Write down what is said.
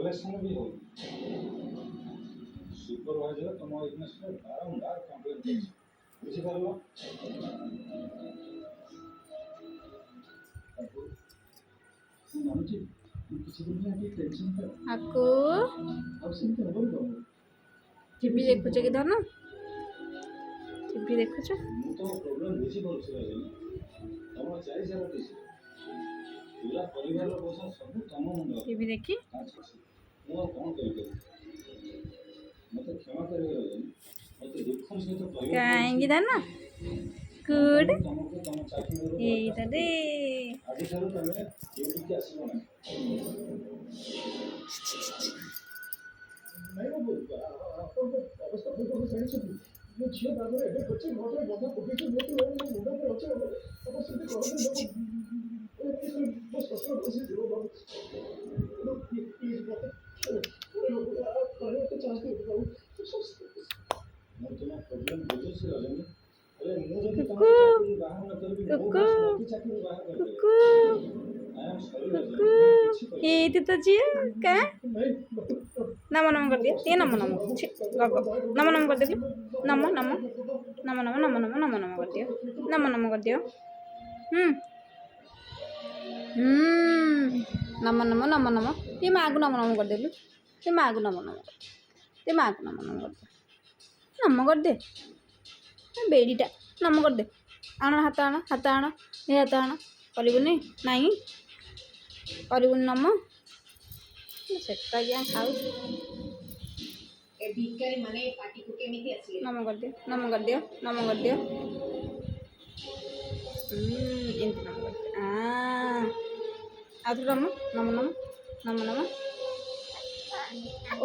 collection भी हो supervisor तुम एगेंस्ट में बारंबार कंप्लेंट कर बुझी पारलो मानुची किसी दिन में टेंशन कर आकु अब सिंह तो बोल दो टीवी देखुछ कि धन टीवी देखुछ ମୁଁ ତ ପ୍ରୋବ୍ଲେମ୍ ବୁଝିପାରୁଛି ରଜନୀ ତମ ଚାରି ସାରା କିଛି ପୁରା ପରିବାରର ବୋଝ ସବୁ ତମ ମୁଣ୍ଡ टीवी देखी ମୁଁ ଆଉ କ'ଣ କରିପାରିବି ମୋତେ କ୍ଷମା କରିବେ ରଜନୀ ମୋତେ ଦୁଃଖର ସହିତ କହିବାକୁ କାହିଁକି ଧନ ଗୁଡ୍ ତମକୁ ତମ ଚାକିରିରୁ ଏଇଟା ଦେ ଆଜିଠାରୁ ତମେ ଡ୍ୟୁଟିକି ଆସିବ ନାହିଁ ନାଇଁ ବାବୁ ଆପଣଙ୍କ ଅବସ୍ଥା ବହୁତ ଜାଣିଛନ୍ତି ମୋ ଝିଅ ବାବୁରେ ଏବେ ଅଛି ଘରେ ବନ୍ଧା ପକେଇଛି ମୋ ମୁଣ୍ଡ ଉପରେ ଅଛି ଆପଣ ସେମିତି କରନ୍ତୁ ମୋ ଶ୍ୱଶୁର ବସିଯିବ ବାବୁ ପ୍ଲିଜ୍ ମୋତେ ଚାନ୍ସ ଦିଅନ୍ତୁ ବାବୁ ମୁଁ ତୁମ ପ୍ରୋବ୍ଲେମ୍ ବୁଝୁଛି ରଜନୀ ହେଲେ ମୁଁ ଯଦି ତମ ଚାକିରି ବାହାର ନ କରିବି ମୋ ଚାକିରି ବାହାର କରିପାରିବି ଏଇଠି ତ ଝିଅ କା ନମ ନମ କରିଦିଅ ଟିକେ ନମ ନମ ନମ ନମ କରିଦିଅ ନମ ନମ ନମ ନମ ନମ ନମ ନମ ନମ କରିଦିଅ ନମ ନମ କରିଦିଅ ନମ ନମ ନମ ନମ ଟିକେ ମାଆକୁ ନମ ନମ କରିଦେଲୁ ଟିକେ ମାଆକୁ ନମ ନମ ଟିକେ ମାଆକୁ ନମ ନମ କରିଦେ ନମ କରିଦେ ବେଡ଼ିଟା ନମ କରିଦେ ଆଣ ହାତ ଆଣ ଏ ହାତ ଆଣ କରିବୁନି ନାଇଁ କରିବୁନି ନମ ସେଟା ଆଜ୍ଞା ଖାଉଛୁ ନମ କରିଦିଅ ନମ କରିଦିଅ ନମ କରିଦିଅ ଏମିତି ନମ କରିଦିଅ ଆଉ ଥରେ ନମ ନମ ନମ ନମ ନମ ଓ